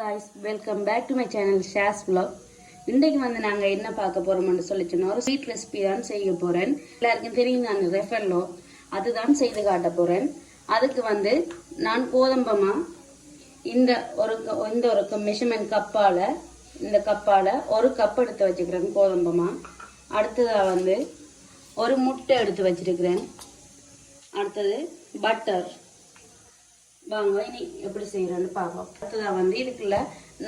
guys, welcome back to my channel Shaz Vlog. இன்றைக்கு நாங்க என்ன பார்க்க போறோம்னு சொல்லிச்சோன்னா ஒரு ஸ்வீட் ரெசிபி தான் செய்ய போறேன். எல்லாருக்கும் தெரியும் நான் ரெஃபர்லோ அதுதான் செய்து காட்ட போறேன். அதுக்கு நான் கோதம்பமா இந்த ஒரு மெஷர்மென்ட் கப்பால இந்த கப்பால ஒரு கப் எடுத்து வச்சுக்கிறேன் கோதம்பமா. அடுத்ததா ஒரு முட்டை எடுத்து வச்சிருக்கிறேன். அடுத்தது பட்டர். வாங்க இனி எப்படி செய்யறேன்னு பார்ப்போம். அடுத்ததான் இதுக்குள்ள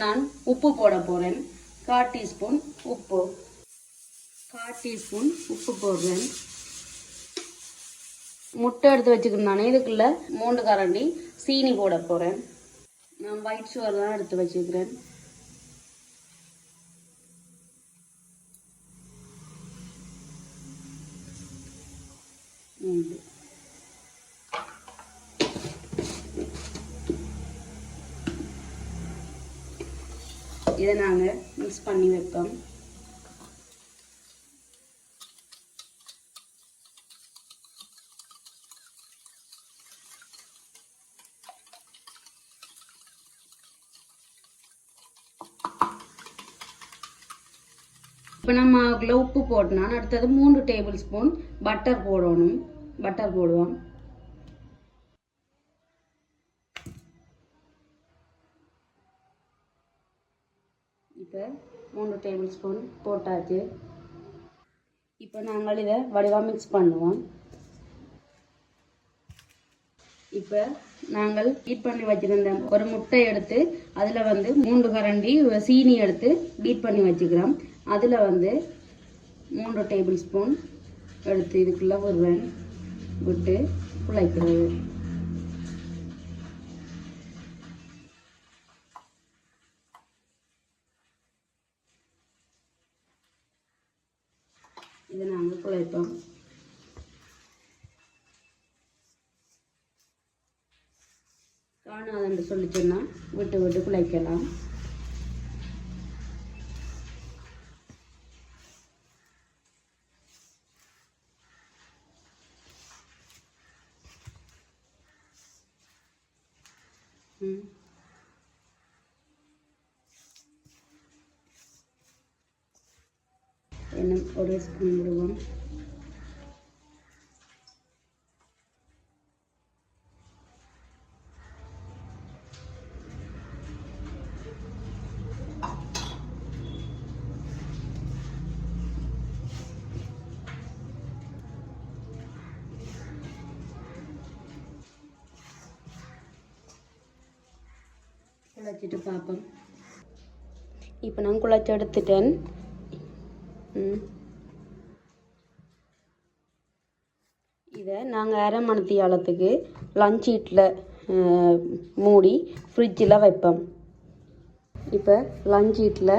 நான் உப்பு போட போறேன். 1/4 டீஸ்பூன் உப்பு, 1/4 டீஸ்பூன் உப்பு போடுறேன். முட்டை எடுத்து வச்சுக்கிறேன். இதுக்குள்ள 3 கரண்டி சீனி போட போறேன். நான் ஒயிட் சுகர் தான் எடுத்து வச்சுக்கிறேன். இதை நாங்கள் மிக்ஸ் பண்ணி வைப்போம். இப்போ நம்ம அதுக்குள்ள உப்பு போட்டோம்னா அடுத்தது 3 டேபிள் ஸ்பூன் பட்டர் போடணும். பட்டர் போடுவோம். இப்போ 3 டேபிள் ஸ்பூன் போட்டாச்சு. இப்போ நாங்கள் இதை வடிவாக மிக்ஸ் பண்ணுவோம். இப்போ நாங்கள் பீட் பண்ணி வச்சுருந்த ஒரு முட்டை எடுத்து அதில் 3 கரண்டி சீனி எடுத்து பீட் பண்ணி வச்சுக்கிறோம். அதில் 3 டேபிள் ஸ்பூன் எடுத்து இதுக்குள்ளே விடுவேன். விட்டு குழைக்கிறது. இதை நாங்கள் குழைப்போம். காணாதுன்னு சொல்லி சொன்னால் விட்டு விட்டு குழைக்கலாம். இன்னும் ஒரு ஸ்பூன் விடுவோம். குழைச்சிட்டு பார்ப்போம். இப்போ நான் குழைச்சி எடுத்துட்டேன். இதை நாங்கள் அரை மணித்தியாலத்துக்கு லஞ்ச் ஹீட்டில் மூடி ஃப்ரிட்ஜில் வைப்போம். இப்போ லஞ்ச் ஹீட்டில்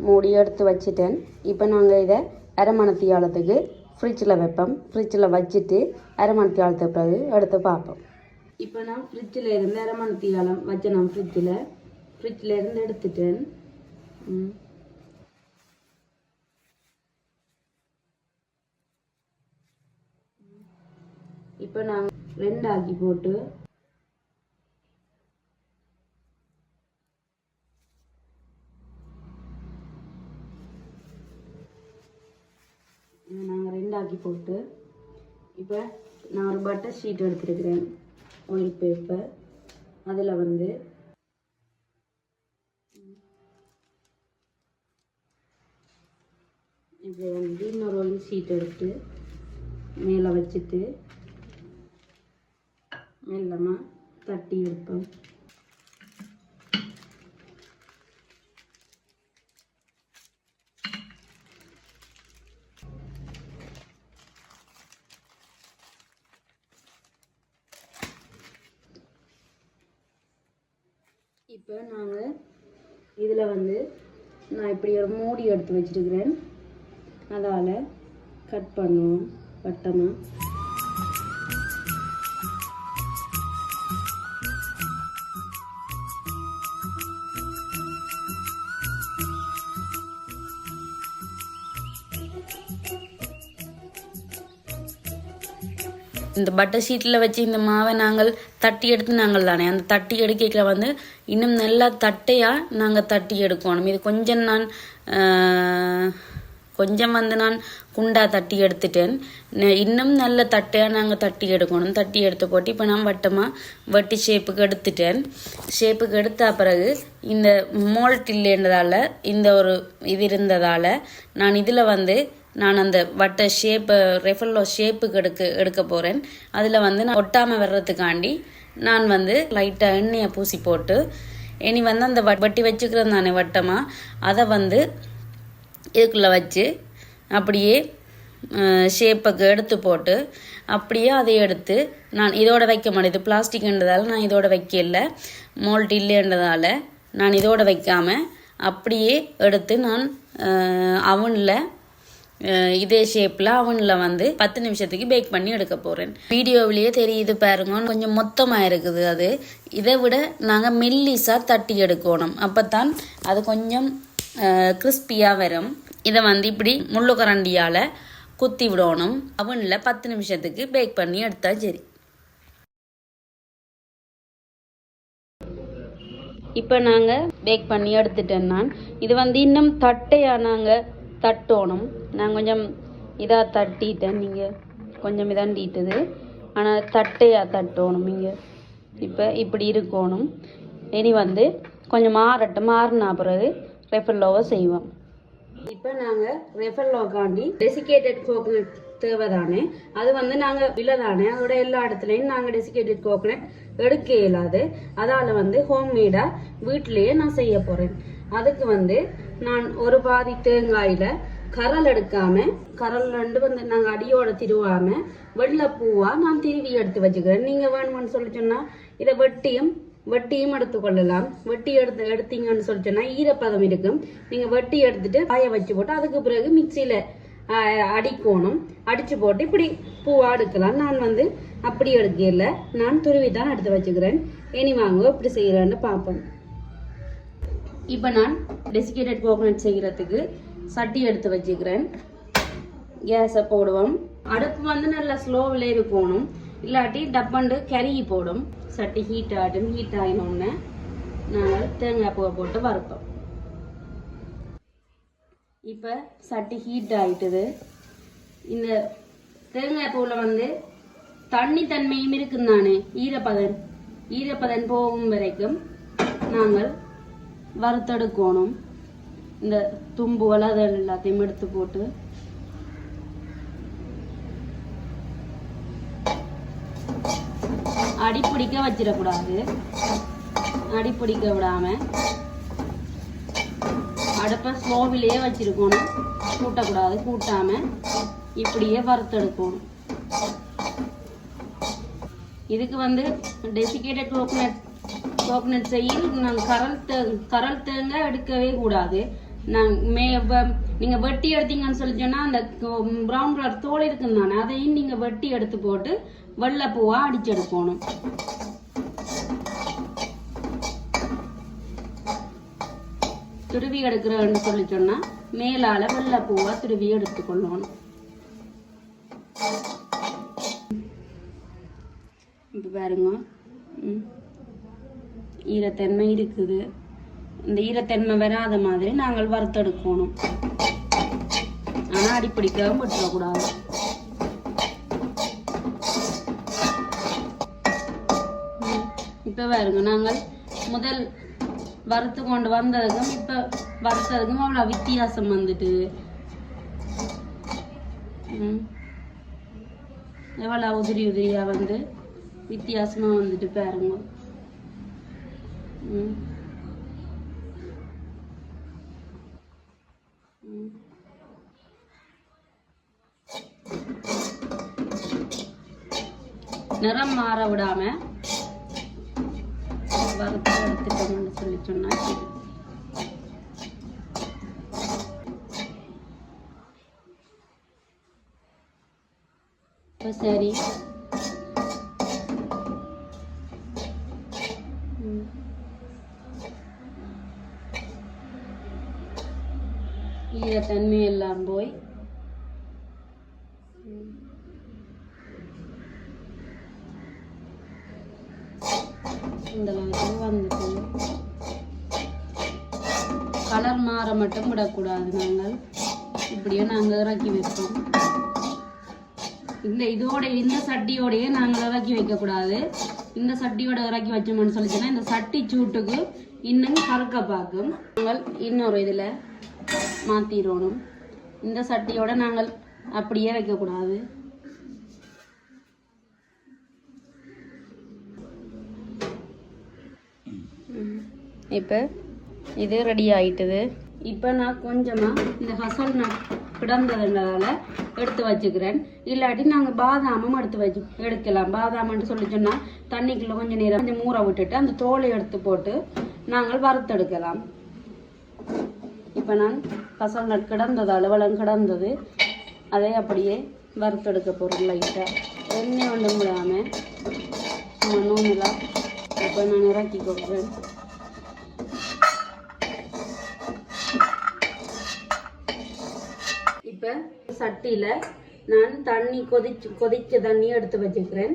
மூடி எடுத்து வச்சுட்டேன். இப்போ நாங்கள் இதை அரை மணித்தியாலத்துக்கு ஃப்ரிட்ஜில் வைப்போம். ஃப்ரிட்ஜில் வச்சுட்டு அரை மணித்தியாலத்துக்கு பிறகு எடுத்து பார்ப்போம். இப்போ நான் ஃப்ரிட்ஜில் இருந்து அரை மணித்தியாலம் வச்சேன். நான் ஃப்ரிட்ஜில் இருந்து எடுத்துட்டேன். இப்போ நாங்கள் 2 ஆக்கி போட்டு இப்போ நான் ஒரு பட்டர் ஷீட் எடுத்துருக்கிறேன். Oil paper. அதில் இப்போ இன்னொரு ஒலி ஷீட் எடுத்து மேலே வச்சுட்டு மெல்லமாக தட்டி எடுப்போம். இப்போ நாங்கள் இதில் நான் இப்படி ஒரு மூடி எடுத்து வச்சுருக்கிறேன். அதால் கட் பண்ணுவோம் வட்டமாக. இந்த பட்டர் ஷீட்டில் வச்சு இந்த மாவை நாங்கள் தட்டி எடுத்து நாங்கள் தானே அந்த தட்டி எடுக்கல வந்து இன்னும் நல்லா தட்டையாக நாங்கள் தட்டி எடுக்கணும். இது கொஞ்சம் வந்து நான் குண்டா தட்டி எடுத்துட்டேன். இன்னும் நல்ல தட்டையாக நாங்கள் தட்டி எடுக்கணும். தட்டி எடுத்து போட்டு இப்போ நான் வட்டமாக வட்டி ஷேப்புக்கு எடுத்துட்டேன். ஷேப்புக்கு எடுத்த பிறகு இந்த மோல்ட் இல்லைன்றதால இந்த ஒரு இது இருந்ததால் நான் இதில் வந்து நான் அந்த வட்ட ஷேப்பை ரெஃபல்லோ ஷேப்புக்கு எடுக்க போகிறேன். அதில் வந்து நான் ஒட்டாமல் வர்றதுக்காண்டி நான் வந்து லைட்டாக எண்ணெயை பூசி போட்டு இனி வந்து அந்த வட்டி வச்சுக்கிறேன் தானே வட்டமாக அதை வந்து இதுக்குள்ளே வச்சு அப்படியே ஷேப்புக்கு எடுத்து போட்டு அப்படியே அதை எடுத்து நான் இதோட வைக்க மாட்டேன். இது பிளாஸ்டிக்ன்றதால நான் இதோட வைக்கல, மோல்ட் இல்லைன்றதால நான் இதோட வைக்காமல் அப்படியே எடுத்து நான் அவனில் இதே ஷேப்பில் அவனில் வந்து 10 நிமிஷத்துக்கு பேக் பண்ணி எடுக்க போகிறேன். வீடியோவிலேயே தெரியுது பாருங்க, கொஞ்சம் மொத்தமாக இருக்குது. அது இதை விட நாங்கள் மெல்லிஸாக தட்டி எடுக்கணும், அப்போ தான் அது கொஞ்சம் கிறிஸ்பியாக வரும். இதை வந்து இப்படி முள்ளு கரண்டியால் குத்தி விடணும். அவனில் 10 நிமிஷத்துக்கு பேக் பண்ணி எடுத்தா சரி. இப்போ நாங்கள் பேக் பண்ணி எடுத்துட்டேன். நான் இது வந்து இன்னும் தட்டையாக நாங்கள் தட்டணும். நான் கொஞ்சம் இதாக தட்டிட்டேன், நீங்கள் கொஞ்சம் இதாண்டிட்டுது, ஆனால் தட்டையாக தட்டணும். இங்கே இப்போ இப்படி இருக்கணும். இனி வந்து கொஞ்சம் மாறினா பிறகு ரெஃபல்லோவை செய்வோம். இப்போ நாங்கள் ரெஃபல்லோக்காண்டி டெசிகேட்டட் கோகனட் தேவை தானே, அது வந்து நாங்கள் இல்லை தானே, அதோட எல்லா இடத்துலையும் நாங்கள் டெசிகேட்டட் கோகனட் எடுக்க இயலாது. அதால் வந்து ஹோம்மேடாக வீட்டிலையே நான் செய்ய போகிறேன். அதுக்கு வந்து நான் ஒரு பாதி தேங்காயில் கரல் எடுக்காமல் கரல் வந்து நாங்கள் அடியோட திருவாமல் வெள்ளைப்பூவாக நான் திருவி எடுத்து வச்சுக்கிறேன். நீங்கள் வேணும்னு சொல்லி சொன்னால் இதை வெட்டியும் எடுத்துக்கொள்ளலாம். வெட்டி எடுத்தீங்கன்னு சொல்லி சொன்னா ஈரப்பதம் இருக்கும். நீங்க வெட்டி எடுத்துட்டு காய வச்சு போட்டு அதுக்கு பிறகு மிக்சியில அடிக்கணும். அடிச்சு போட்டு இப்படி பூவா எடுக்கலாம். நான் வந்து அப்படி எடுக்கல, நான் துருவி தான் எடுத்து வச்சுக்கிறேன். இனி வாங்க இப்படி செய்யறேன்னு பார்ப்போம். இப்போ நான் டெசிகேட்டட் கோகனட் செய்யறதுக்கு சட்டி எடுத்து வச்சுக்கிறேன். கேஸை போடுவோம். அடுப்பு வந்து நல்லா ஸ்லோவில் இருக்கணும், இல்லாட்டி டப்பண்டு கருகி போடும். சட்டி ஹீட் ஆகினோடனே நாங்கள் தேங்காய் பூவை போட்டு வறுப்போம். இப்போ சட்டி ஹீட் ஆகிட்டுது. இந்த தேங்காய் பூவில் வந்து தண்ணி தன்மையும் இருக்குந்தானே, ஈரப்பதன் போகும் வரைக்கும் நாங்கள் வறுத்தெடுக்கணும். இந்த தும்பு வளதல் எல்லாத்தையும் எடுத்து போட்டு அடிப்பிடிக்க வச்சிடக்கூடாது. அடிப்பிடிக்க விடாம அடுப்பை ஸ்லோவிலேயே வச்சிருக்கணும். கூட்டக்கூடாது, கூட்டாம இப்படியே வறுத்தெடுக்கணும். இதுக்கு வந்து டெசிகேட்டட் கோகனட் செய்ய நாங்கள் கரல் தேங்காய் எடுக்கவே கூடாது. நீங்க வெட்டி எடுத்தீங்கன்னு சொல்லி சொன்னா அந்த ப்ரௌன் கலர் தோல் இருக்குன்னு தானே, அதையும் நீங்க வெட்டி எடுத்து போட்டு வெள்ளைப்பூவா அடிச்செடுக்கணும். துருவி எடுக்கிறன்னு சொல்லி சொன்னா மேலால வெள்ளைப்பூவா துருவி எடுத்துக்கொள்ளணும். இப்ப பாருங்க, ஈரத்தன்மை இருக்குது. இந்த ஈரத்தன்மை வராத மாதிரி நாங்கள் வறுத்தெடுக்கணும். ஆனா அடிப்பிடிக்கவும் விட்டுறக்கூடாது. இப்ப பாருங்க, நாங்கள் முதல் வறுத்து கொண்டு வந்ததுக்கும் இப்ப வறுத்ததுக்கும் அவ்வளவு வித்தியாசம் வந்துட்டு. எவ்வளவு உதிரியா வந்து வித்தியாசமா வந்துட்டு பாருங்க. நிறம் மாற விடாம வறுத்து எடுத்துட்டோம்னு சொல்லி சொன்னா சரி. ஈரத்தன்மை எல்லாம் போய் இந்த அளவுக்கு வந்துட்டு கலர் மாற மட்டும் விடக்கூடாது. நாங்கள் இப்படியே நாங்கள் இறக்கி வைப்போம். இந்த சட்டியோடையே நாங்கள் இறக்கி வைக்கக்கூடாது. இந்த சட்டியோட இறக்கி வச்சோம்னு சொல்லிச்சுன்னா இந்த சட்டி சூட்டுக்கு இன்னும் கறக்க பார்க்கும். நாங்கள் இன்னொரு இதில் மாற்றிடணும். இந்த சட்டியோட நாங்கள் அப்படியே வைக்கக்கூடாது. இப்போ இது ரெடி ஆயிட்டுது. இப்போ நான் கொஞ்சமாக இந்த ஹசல் நட் கிடந்ததுனால எடுத்து வச்சுக்கிறேன். இல்லாட்டி நாங்கள் பாதாமும் எடுக்கலாம். பாதாம்னு சொல்லி சொன்னால் தண்ணிக்குள்ளே கொஞ்சம் நேரம் கொஞ்சம் ஊற விட்டுட்டு அந்த தோலை எடுத்து போட்டு நாங்கள் வறுத்தெடுக்கலாம். இப்போ நான் ஹசல் நட் கிடந்ததால் வளம் கிடந்தது அதை அப்படியே வறுத்தெடுக்க போகிறோம். லைட்டாக எண்ணெய் ஒன்றும் விடாமல் நூனெலாம் இப்போ நான் இறக்கி கொடுக்குறேன். இப்போ சட்டியில் நான் தண்ணி கொதிச்ச தண்ணியை எடுத்து வச்சுக்கிறேன்.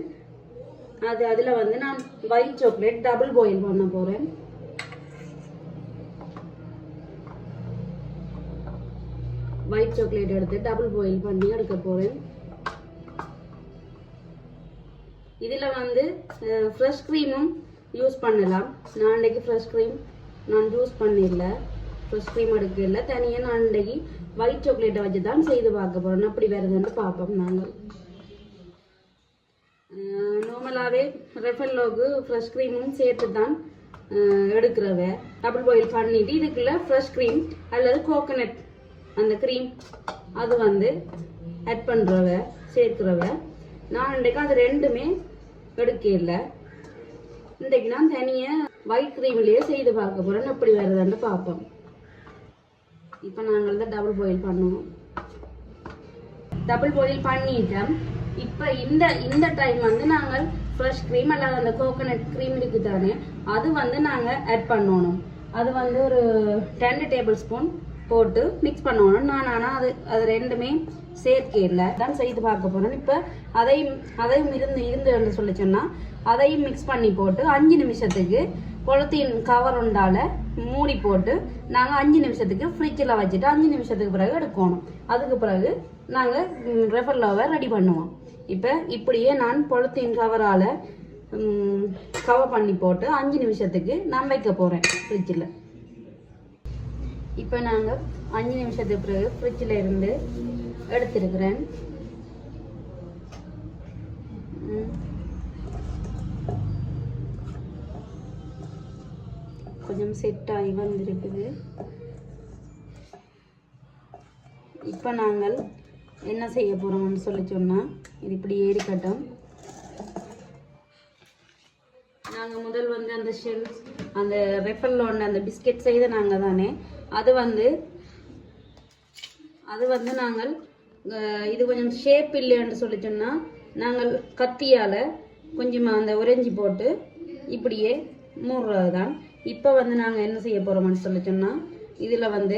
அதில் வந்து நான் ஒயிட் சாக்லேட் டபுள் பாயில் பண்ண போகிறேன். ஒயிட் சாக்லேட் எடுத்து டபுள் பாயில் பண்ணி எடுக்க போகிறேன். இதில் வந்து ஃப்ரெஷ் க்ரீமும் யூஸ் பண்ணலாம். நான் அன்றைக்கு ஃப்ரெஷ் க்ரீம் நான் யூஸ் பண்ணிடல. ஃப்ரெஷ் க்ரீம் எடுக்கல. தனியாக நான் அன்றைக்கு ஒயிட் சாக்லேட்டை வச்சு தான் செய்து பார்க்க போகிறோம். அப்படி வருதுன்னு பார்ப்போம். நாங்கள் நார்மலாகவே ரெஃபல்லோக்கு ஃப்ரெஷ் க்ரீமும் சேர்த்து தான் எடுக்கிறவ. டபுள் பாயில் பண்ணிட்டு இதுக்குள்ள ஃப்ரெஷ் க்ரீம் அல்லது கோகோனட் அந்த க்ரீம் அது வந்து ஆட் பண்ணுறவ சேர்க்கிறவ. நான் இன்றைக்கு அது ரெண்டுமே எடுக்கல. இன்றைக்கு நான் தனியாக ஒயிட் க்ரீம்லேயே செய்து பார்க்க போகிறேன். அப்படி வருதுன்னு பார்ப்போம். இப்போ நாங்கள் தான் டபுள் பாயில் பண்ணுவோம். டபுள் பாயில் பண்ணிட்டோம். இப்போ இந்த டைம் வந்து நாங்கள் ஃப்ரெஷ் க்ரீம் அல்லது அந்த கோகோனட் க்ரீம் இருக்குது தானே அது வந்து நாங்கள் ஆட் பண்ணணும். அது வந்து ஒரு 10 டேபிள் ஸ்பூன் போட்டு மிக்ஸ் பண்ணணும். ஆனால் அது ரெண்டுமே சேர்க்கையில் தான் செய்து பார்க்க போகிறோம். இப்போ அதையும் இருந்து சொல்லி சொன்னால் அதையும் மிக்ஸ் பண்ணி போட்டு 5 நிமிஷத்துக்கு பொலித்தீன் கவர் உண்டால மூடி போட்டு நாங்கள் 5 நிமிஷத்துக்கு ஃப்ரிட்ஜில் வச்சுட்டு 5 நிமிஷத்துக்கு பிறகு எடுக்கணும். அதுக்கு பிறகு நாங்கள் ரெஃபல்லோவை ரெடி பண்ணுவோம். இப்போ இப்படியே நான் பொலித்தீன் கவரால் கவர் பண்ணி போட்டு 5 நிமிஷத்துக்கு நான் வைக்க போகிறேன் ஃப்ரிட்ஜில். இப்போ நாங்கள் 5 நிமிஷத்துக்கு பிறகு ஃப்ரிட்ஜில் இருந்து எடுத்துருக்கிறேன். கொஞ்சம் செட் ஆகி வந்திருக்குது. இப்போ நாங்கள் என்ன செய்ய போகிறோம்னு சொல்லி சொன்னால் இது இப்படி ஏறிக்கட்டும். நாங்கள் முதல் வந்து அந்த ஷெல்ஸ் அந்த ரெஃபல்லோட அந்த பிஸ்கெட் செய்த நாங்கள் தானே அது வந்து நாங்கள் இது கொஞ்சம் ஷேப் இல்லைன்னு சொல்லி சொன்னால் நாங்கள் கத்தியால் கொஞ்சமாக அந்த உறைஞ்சி போட்டு இப்படியே மூடுறது தான். இப்போ வந்து நாங்கள் என்ன செய்ய போகிறோம்னு சொல்லி சொன்னால் இதில் வந்து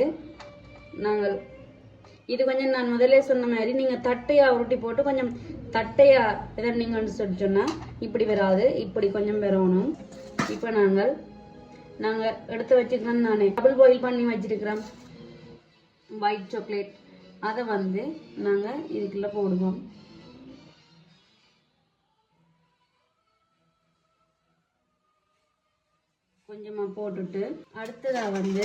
நாங்கள் இது கொஞ்சம் நான் முதலே சொன்ன மாதிரி நீங்கள் தட்டையாக உருட்டி போட்டு கொஞ்சம் தட்டையாக எதை நீங்கன்னு சொல்லி சொன்னால் இப்படி வராது, இப்படி கொஞ்சம் வரணும். இப்போ நாங்கள் எடுத்து வச்சுக்கிறோம். நானே டபுள் பாயில் பண்ணி வச்சுருக்கிறோம் ஒயிட் சாக்லேட் அதை வந்து நாங்கள் இதுக்குள்ளே போடுவோம். கொஞ்சமாக போட்டுட்டு அடுத்ததாக வந்து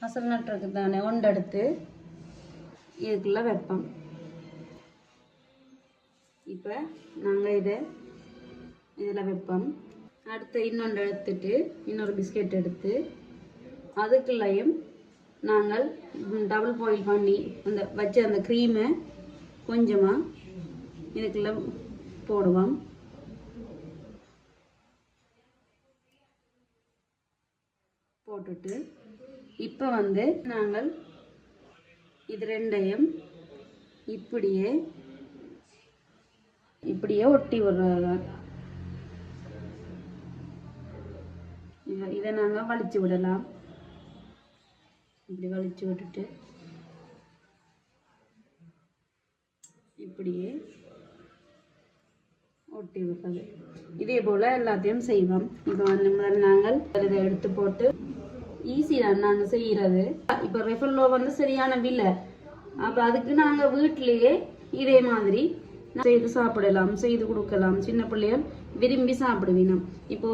ஹசல்நட் இருக்குது தானே ஒன்று எடுத்து இதுக்குள்ளே வைப்போம். இப்போ நாங்கள் இதில் வைப்போம். அடுத்து இன்னொன்று எடுத்துட்டு இன்னொரு பிஸ்கெட் எடுத்து அதுக்குள்ளேயும் நாங்கள் டபுள் பாயில் பண்ணி அந்த வச்ச அந்த க்ரீமை கொஞ்சமாக இதுக்குள்ளே போடுவோம். போட்டுட்டு இப்போ வந்து நாங்கள் இது ரெண்டையும் இப்படியே ஒட்டி விடுறது. இதை நாங்கள் வலிச்சு விடலாம். இப்படி வலிச்சு விட்டுட்டு இப்படியே ஒட்டி விடுறது. இதே போல் எல்லாத்தையும் செய்வோம். இப்போ வந்து முதல்ல நாங்கள் இதை எடுத்து போட்டு ஈஸி தான் நாங்கள் செய்கிறது. இப்போ ரெஃபல்லோ வந்து சரியான விலை. அப்போ அதுக்கு நாங்கள் வீட்டிலேயே இதே மாதிரி செய்து சாப்பிடலாம், செய்து கொடுக்கலாம். சின்ன பிள்ளைகள் விரும்பி சாப்பிடுவீங்க. இப்போ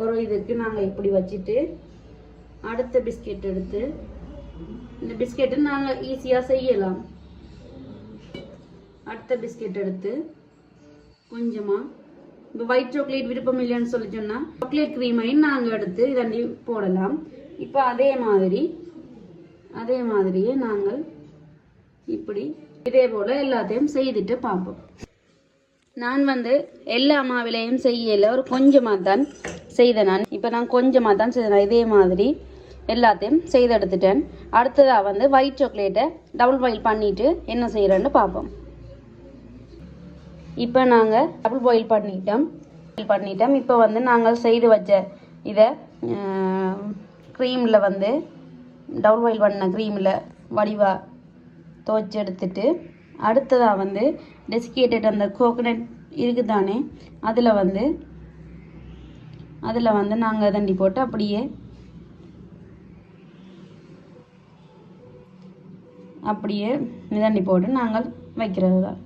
ஒரு இதுக்கு நாங்கள் இப்படி வச்சுட்டு அடுத்த பிஸ்கெட் எடுத்து இந்த பிஸ்கெட்டு நாங்கள் ஈஸியாக செய்யலாம். அடுத்த பிஸ்கெட் எடுத்து கொஞ்சமாக இப்போ ஒயிட் சாக்லேட் விருப்பம் இல்லைன்னு சொல்லி சொன்னால் சாக்லேட் க்ரீமையும் நாங்கள் எடுத்து இதண்டி போடலாம். இப்போ அதே மாதிரியே நாங்கள் இப்படி இதே போல் எல்லாத்தையும் செய்துட்டு பார்ப்போம். நான் வந்து எல்லா மாவிலையும் செய்யலை, ஒரு கொஞ்சமாக தான் செய்தேன். நான் கொஞ்சமாக தான் செய்தேன். இதே மாதிரி எல்லாத்தையும் செய்து எடுத்துட்டேன். அடுத்ததாக வந்து ஒயிட் சாக்லேட்டை டபுள் பாயில் பண்ணிவிட்டு என்ன செய்கிறேன்னு பார்ப்போம். இப்போ நாங்கள் டபுள் பாயில் பண்ணிட்டோம். இப்போ வந்து நாங்கள் செய்து வச்ச இதை க்ரீமில் வந்து டபுள் பாயில் பண்ண க்ரீமில் வடிவாக துவைச்சி எடுத்துட்டு அடுத்ததாக வந்து டெசிகேட்டட் அந்த கோகனட் இருக்குதானே அதில் வந்து நாங்கள் தண்டி போட்டு அப்படியே மிதண்டி போட்டு நாங்கள் வைக்கிறது தான்.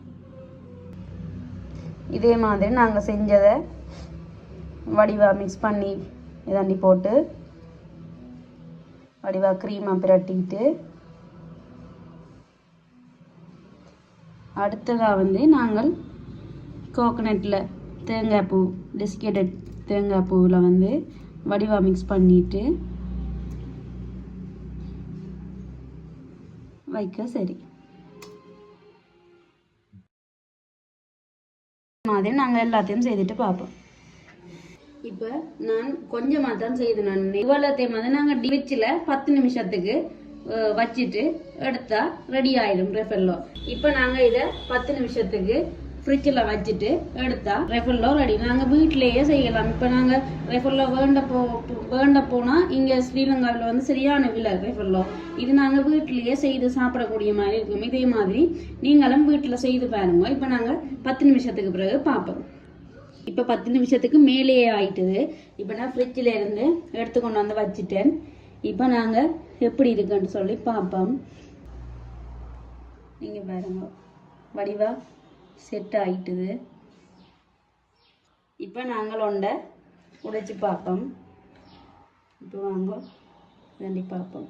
இதே மாதிரி நாங்கள் செஞ்சதை வடிவாக மிக்ஸ் பண்ணி இதண்டி போட்டு வடிவாக க்ரீமாக பிரட்டிட்டு அடுத்ததாக வந்து நாங்கள் கோகனட்டில் தேங்காய் பூ டெசிகேட்டட் தேங்காய் பூவில் வந்து வடிவாக மிக்ஸ் பண்ணிட்டு வைக்க சரி. மாதிரி நாங்கள் எல்லாத்தையும் செய்துட்டு பார்ப்போம். இப்போ நான் கொஞ்சமாக தான் செய்து நான் இவ்வளோத்தையும் வந்து நாங்கள் டிவிச்சில் 10 நிமிஷத்துக்கு வச்சுட்டு எடுத்தா ரெடி ஆகிடும் ரெஃபல்லோ. இப்போ நாங்கள் இதை 10 நிமிஷத்துக்கு ஃப்ரிட்ஜில் வச்சுட்டு எடுத்தா ரெஃபல்லோ ரெடி. நாங்கள் வீட்டிலேயே செய்யலாம். இப்போ நாங்கள் ரெஃபல்லோ வேண்ட போனால் இங்கே ஸ்ரீலங்காவில் வந்து சரியான விலை ரெஃபல்லோ. இது நாங்கள் வீட்டிலேயே செய்து சாப்பிடக்கூடிய மாதிரி இருக்கும். இதே மாதிரி நீங்களும் வீட்டில் செய்து பாருங்க. இப்போ நாங்கள் 10 நிமிஷத்துக்கு பிறகு பார்ப்போம். இப்போ 10 நிமிஷத்துக்கு மேலேயே ஆயிட்டுது. இப்போ நான் ஃப்ரிட்ஜில் இருந்து எடுத்துக்கொண்டு வந்து வச்சுட்டேன். இப்போ நாங்கள் எப்படி இருக்குன்னு சொல்லி பார்ப்போம். நீங்கள் பாருங்க வடிவா செட் ஆகிட்டுது. இப்போ நாங்கள் ஒன்றை உடைச்சி பார்ப்போம். இப்போ வாங்க ரெண்டி பார்ப்போம்.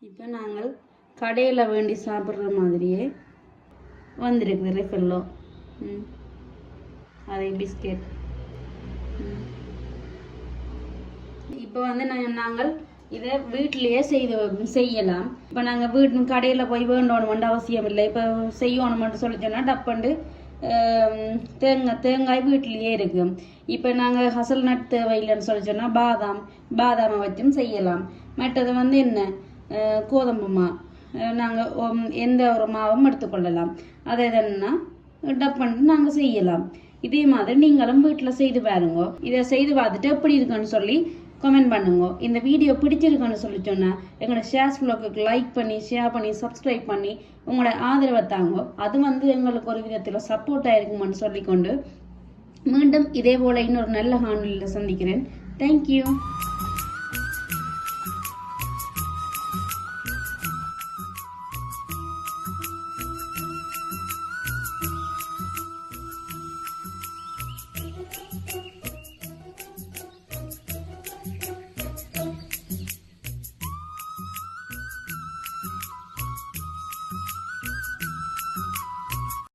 இப்போ நாங்கள் கடையில் வேண்டி சாப்பிட்ற மாதிரியே வந்திருக்குது ரெஃபல்லோ. அதே பிஸ்கெட். இப்போ வந்து நாங்கள் இதை வீட்டிலேயே செய்யலாம். இப்போ நாங்கள் கடையில் போய் வேண்டணுமெண்டு அவசியம் இல்லை. இப்போ செய்யணுமென்று சொல்லி சொன்னால் டப்பண்டு தேங்காய் வீட்டிலேயே இருக்கு. இப்போ நாங்கள் ஹசல்நட் தேவையில்லைன்னு சொல்லி சொன்னால் பாதாமை வச்சும் செய்யலாம். மற்றது வந்து என்ன கோதம்பு மா நாங்கள் எந்த ஒரு மாவும் எடுத்துக்கொள்ளலாம். அதை எதுன்னா டப்பண்டு நாங்கள் செய்யலாம். இதே மாதிரி நீங்களும் வீட்டில் செய்து பாருங்க. இதை செய்து பார்த்துட்டு எப்படி இருக்குன்னு சொல்லி கமெண்ட் பண்ணுங்க. இந்த வீடியோ பிடிச்சிருக்குன்னு சொல்லி சொன்னால் எங்களோட ஷேர்ஸ் வ்ளாகுக்கு லைக் பண்ணி ஷேர் பண்ணி சப்ஸ்கிரைப் பண்ணி உங்களோட ஆதரவை தாங்க. அது வந்து எங்களுக்கு ஒரு விதத்தில் சப்போர்ட்டாக இருக்குமான்னு சொல்லிக்கொண்டு மீண்டும் இதே போல் இன்னொரு நல்ல காணொலியில் சந்திக்கிறேன். தேங்க்யூ.